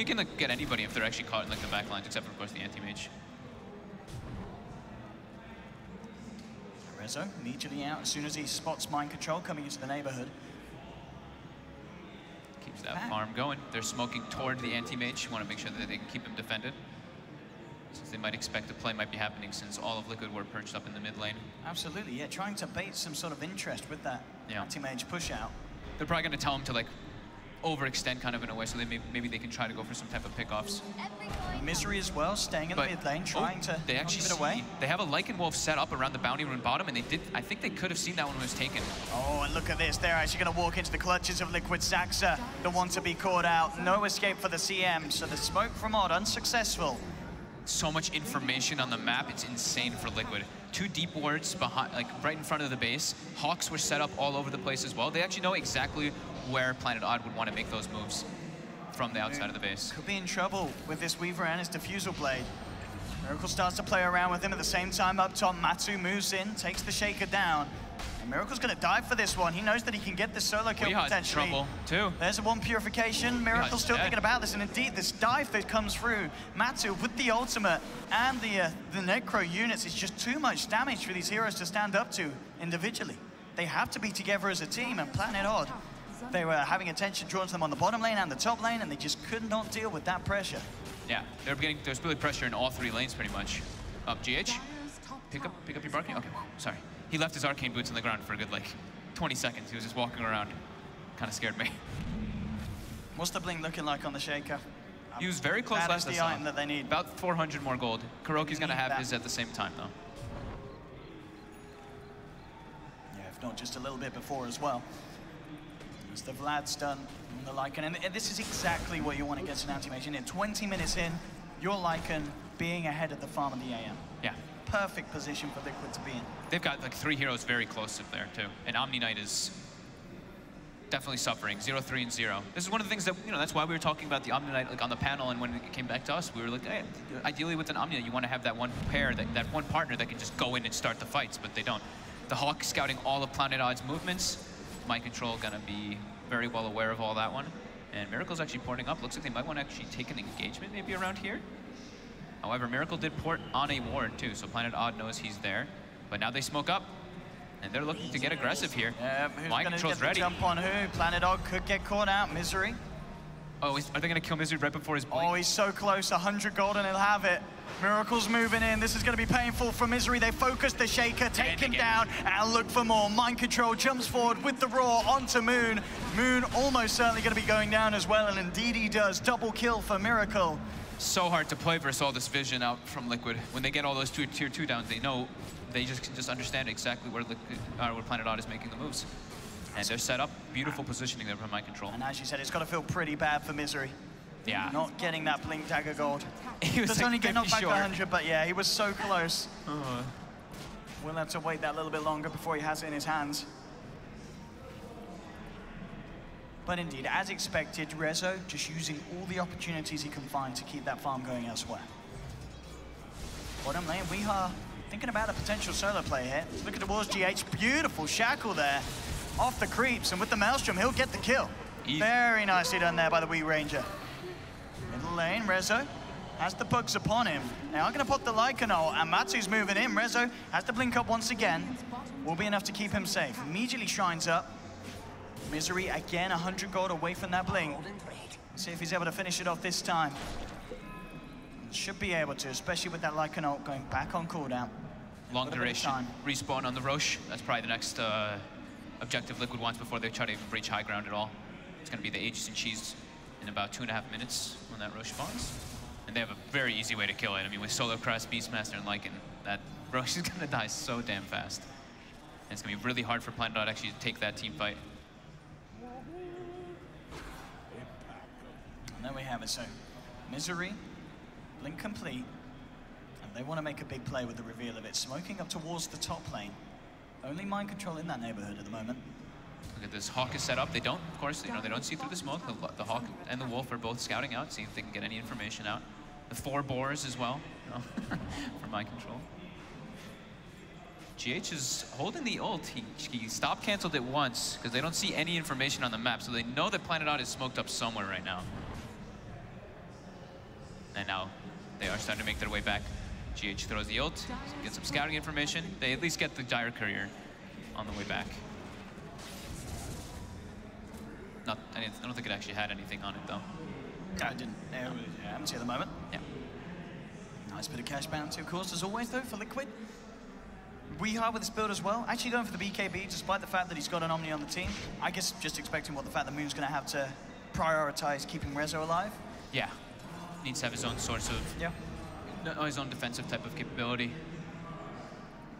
can like, get anybody if they're actually caught in like the back lines, except for, of course, the anti-mage. Rezo immediately out as soon as he spots Mind Control coming into the neighborhood. Keeps that farm going. They're smoking toward the anti-mage. You want to make sure that they can keep him defended, since they might expect a play might be happening since all of Liquid were perched up in the mid lane. Absolutely, yeah, trying to bait some sort of interest with that anti-mage push out. They're probably going to tell him to like overextend kind of in a way, so maybe they can try to go for some type of pickoffs. Misery as well, staying in the mid lane, trying to they actually keep it away. They have a Lycan Wolf set up around the Bounty Rune bottom, and I think they could have seen that one when it was taken. Oh, and look at this. They're actually going to walk into the clutches of Liquid. Zaxa, the one to be caught out. No escape for the CM, so the smoke from Odd, unsuccessful. So much information on the map, it's insane for Liquid. 2 deep wards behind, like right in front of the base. Hawks were set up all over the place as well. They actually know exactly where Planet Odd would want to make those moves from the outside of the base. Could be in trouble with this Weaver and his Diffusal Blade. Miracle starts to play around with him at the same time up top. Matsu moves in, takes the Shaker down. And Miracle's going to dive for this one. He knows that he can get the solo kill potentially. Trouble too. There's a 1 purification. Miracle's still thinking about this, and indeed this dive that comes through. Matsu with the ultimate and the Necro units is just too much damage for these heroes to stand up to individually. They have to be together as a team, and Planet Odd, they were having attention drawn to them on the bottom lane and the top lane, and they just could not deal with that pressure. Yeah, there's really pressure in all 3 lanes pretty much. Up GH, pick up your Barking. Okay, sorry. He left his arcane boots on the ground for a good like 20 seconds. He was just walking around. Kind of scared me. What's the Blink looking like on the Shaker? He was very close last time. That is the item that they need. About 400 more gold. KuroKy's gonna have his at the same time though. Yeah, if not just a little bit before as well. As the Vlad's done on the Lycan, and this is exactly what you want against an anti-mage. In 20 minutes in, your Lycan being ahead of the farm and the AM. Yeah. Perfect position for Liquid to be in. They've got like 3 heroes very close up there too, and Omni Knight is definitely suffering. 0-3 and 0. This is one of the things that, you know, that's why we were talking about the Omni Knight like on the panel, and when it came back to us, we were like, hey, ideally with an Omni, you want to have that one pair, that one partner that can just go in and start the fights, but they don't. The Hawk scouting all of Planet Odd's movements. Mind Control gonna be very well aware of all that one. And Miracle's actually porting up. Looks like they might want to actually take an engagement maybe around here. However, Miracle did port on a ward too, so Planet Odd knows he's there. But now they smoke up. And they're looking to get aggressive here. Who's Mind going to Control's get the ready. jump on who? Planet Odd could get caught out. Misery. Oh, are they going to kill Misery right before his blink? Oh, he's so close. 100 gold and he'll have it. Miracle's moving in. This is going to be painful for Misery. They focus the Shaker, take him down, and look for more. Mind Control jumps forward with the Roar onto Moon. Moon almost certainly going to be going down as well, and indeed he does. Double kill for Miracle. So hard to play versus all this vision out from Liquid. When they get all those tier 2 downs, they know, they just can understand exactly where where Planet Odd is making the moves. And they're set up, beautiful positioning there from Mind Control. And as you said, it's got to feel pretty bad for Misery. Yeah. Not getting that Blink Dagger gold. He was Does like only get knocked back short. 100, but yeah, he was so close. We'll have to wait that little bit longer before he has it in his hands. But indeed, as expected, Rezo just using all the opportunities he can find to keep that farm going elsewhere. Bottom lane, we are thinking about a potential solo play here. Looking towards GH, beautiful shackle there. Off the creeps, and with the Maelstrom, he'll get the kill. Very nicely done there by the Wee Ranger. Middle lane, Rezo has the bugs upon him. Now I'm gonna pop the Lycanol, and Matsu's moving in. Rezo has to blink up once again. Will be enough to keep him safe. Immediately shines up. Misery again, 100 gold away from that blink. See if he's able to finish it off this time. Should be able to, especially with that Lycanol going back on cooldown. Long duration respawn on the Roche. That's probably the next objective Liquid wants before they try to even breach high ground at all. It's going to be the Aegis and Cheese in about 2.5 minutes when that Roche spawns. And they have a very easy way to kill it. I mean, with Solo Crest, Beastmaster, and Lycan, that Roche is going to die so damn fast. And it's going to be really hard for Planet Odd actually to take that team fight. And there we have it. So, Misery, blink complete. And they want to make a big play with the reveal of it. Smoking up towards the top lane. Only Mind Control in that neighborhood at the moment. Look at this, Hawk is set up. They don't, of course, you know, they don't see through the smoke. The Hawk and the Wolf are both scouting out, seeing if they can get any information out. The 4 boars as well, you know, for Mind Control. GH is holding the ult. He stop canceled it once because they don't see any information on the map, so they know that Planet Odd is smoked up somewhere right now. And now they are starting to make their way back. GH throws the ult, get some scouting information. They at least get the Dire Courier on the way back. I don't think it actually had anything on it though. No, it didn't. Empty at the moment. Yeah. Nice bit of cash bounty, of course, as always though, for Liquid. We are with this build as well. Actually going for the BKB, despite the fact that he's got an Omni on the team. I guess just expecting what the fact that Moon's going to have to prioritize keeping Rezo alive. Yeah. Needs to have his own source of, his own defensive type of capability.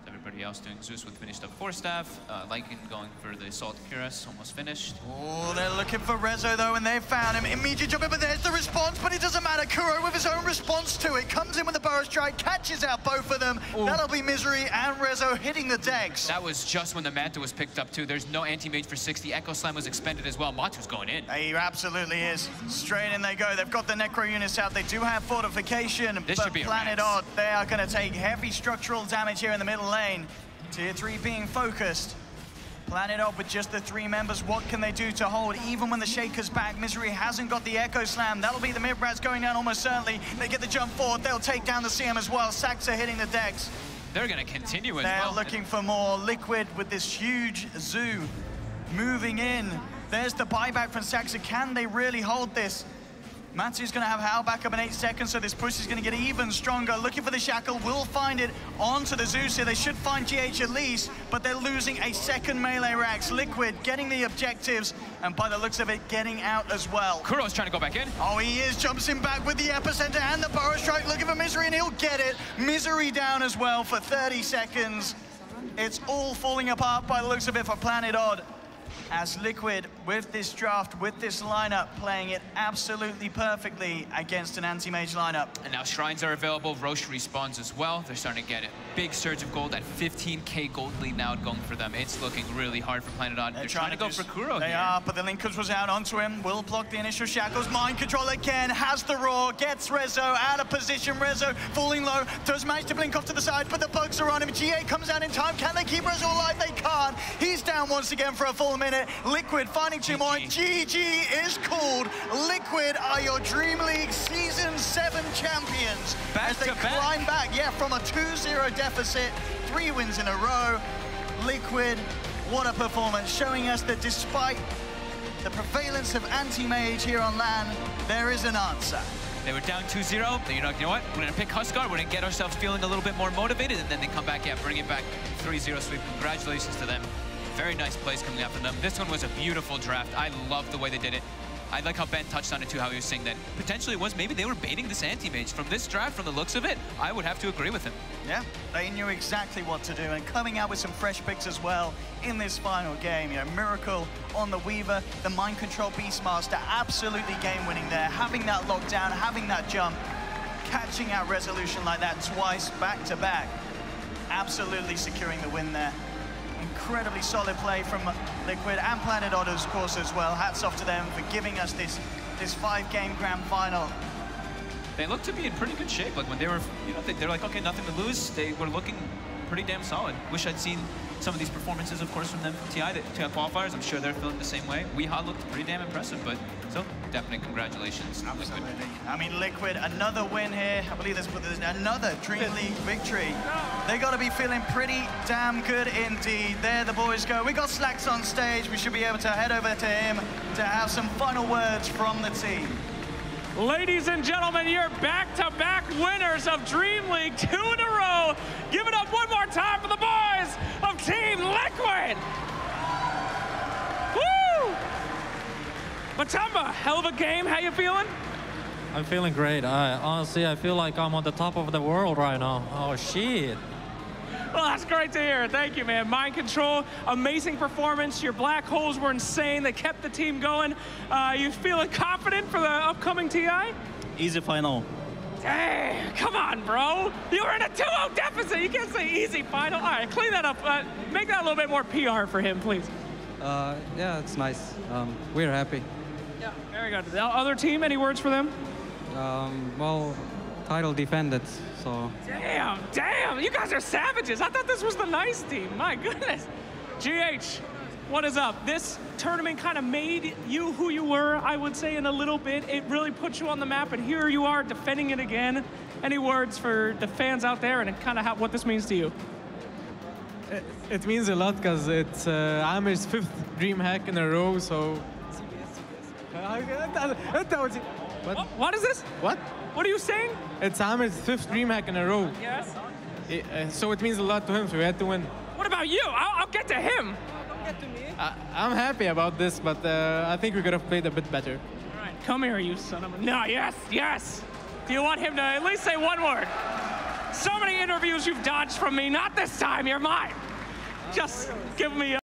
Everybody else doing Zeus with finished up 4 staff. Lycan going for the Assault Cuirass, almost finished. Oh, they're looking for Rezo though, and they found him. Immediate jump in, but there's the response, but it doesn't matter. Kuro with his own response to it. Comes in with a Burrow Strike, catches out both of them. Ooh. That'll be Misery and Rezo hitting the decks. That was just when the Manta was picked up too. There's no anti-mage for 60. Echo Slam was expended as well. Matu's going in. He absolutely is. Straight in they go. They've got the Necro units out. They do have fortification, this but Planet Odd, they are going to take heavy structural damage here in the middle lane. Tier 3 being focused. Planet Odd with just the 3 members. What can they do to hold? Even when the Shaker's back, Misery hasn't got the Echo Slam. That'll be the mid-rats going down almost certainly. They get the jump forward. They'll take down the CM as well. Saxa hitting the decks. They're going to continue as well. They're looking for more. Liquid with this huge zoo moving in. There's the buyback from Saxa. Can they really hold this? Matsu's going to have Hal back up in 8 seconds, so this push is going to get even stronger. Looking for the Shackle, will find it onto the Zeus here. They should find GH at least, but they're losing a second melee Rax. Liquid getting the objectives, and by the looks of it, getting out as well. Kuro's trying to go back in. Oh, he is. Jumps in back with the Epicenter and the Burrow Strike. Looking for Misery, and he'll get it. Misery down as well for 30 seconds. It's all falling apart by the looks of it for Planet Odd, as Liquid with with this draft, with this lineup, playing it absolutely perfectly against an anti-mage lineup. And now Shrines are available. Roche respawns as well. They're starting to get it. Big surge of gold at 15k gold lead now going for them. It's looking really hard for Planet Odd. They're trying to go for Kuro here. They are, but the Linkers was out onto him. Will block the initial shackles. Mind control again. Has the roar. Gets Rezo out of position. Rezo falling low. Does manage to blink off to the side, but the bugs are on him. GA comes out in time. Can they keep Rezo alive? They can't. He's down once again for a full minute. Liquid finding two more. GG is called. Liquid are your Dream League Season 7 champions. Back as they climb back, from a 2-0 deficit, 3 wins in a row. Liquid, what a performance, showing us that despite the prevalence of anti-mage here on LAN, there is an answer. They were down 2-0. You know what? We're gonna pick Huskar. We're gonna get ourselves feeling a little bit more motivated, and then they come back, bring it back 3-0 sweep. Congratulations to them. Very nice plays coming out from them. This one was a beautiful draft. I love the way they did it. I like how Ben touched on it too, how he was saying that potentially it was maybe they were baiting this anti-mage. From this draft, from the looks of it, I would have to agree with him. Yeah, they knew exactly what to do, and coming out with some fresh picks as well in this final game. Miracle on the Weaver, the Mind Control Beastmaster, absolutely game-winning there. Having that lockdown, having that jump, catching out resolution like that twice, back-to-back. Absolutely securing the win there. Incredibly solid play from Liquid and Planet Odd, of course, as well. Hats off to them for giving us this 5-game grand final. They look to be in pretty good shape. Like when they were, they're like, okay, nothing to lose. They were looking pretty damn solid. Wish I'd seen some of these performances, of course, from them from TI qualifiers. I'm sure they're feeling the same way. Weehaw looked pretty damn impressive, but still, definite congratulations. Absolutely. Liquid. I mean, Liquid, another win here. I believe there's another Dream League victory. They got to be feeling pretty damn good indeed. There the boys go. We got Slacks on stage. We should be able to head over to him to have some final words from the team. Ladies and gentlemen, your back-to-back winners of Dream League, 2 in a row. Give it up one more time for the boys of Team Liquid. Woo! Matamba, hell of a game. How you feeling? I'm feeling great. Honestly, I feel like I'm on the top of the world right now. Oh, shit. Well, that's great to hear. Thank you, man. Mind Control, amazing performance. Your black holes were insane. They kept the team going. You feeling confident for the upcoming TI? Easy final. Dang, come on, bro. You were in a 2-0 deficit. You can't say easy final. All right, clean that up. Make that a little bit more PR for him, please. Yeah, it's nice. We're happy. Yeah, very good. The other team, any words for them? Well, title defended, so. Damn, you guys are savages. I thought this was the nice team, my goodness. GH, what is up? This tournament kind of made you who you were, I would say, in a little bit. It really put you on the map, and here you are defending it again. Any words for the fans out there and kind of what this means to you? It means a lot because it's Amir's 5th dream hack in a row, so. What is this? What? What are you saying? It's Amir's 5th dream hack in a row. Yes. So it means a lot to him, so we had to win. What about you? I'll get to him. Don't get to me. I'm happy about this, but I think we could have played a bit better. All right, come here, you son of a... No, yes. Do you want him to at least say one word? So many interviews you've dodged from me. Not this time, you're mine. Just give me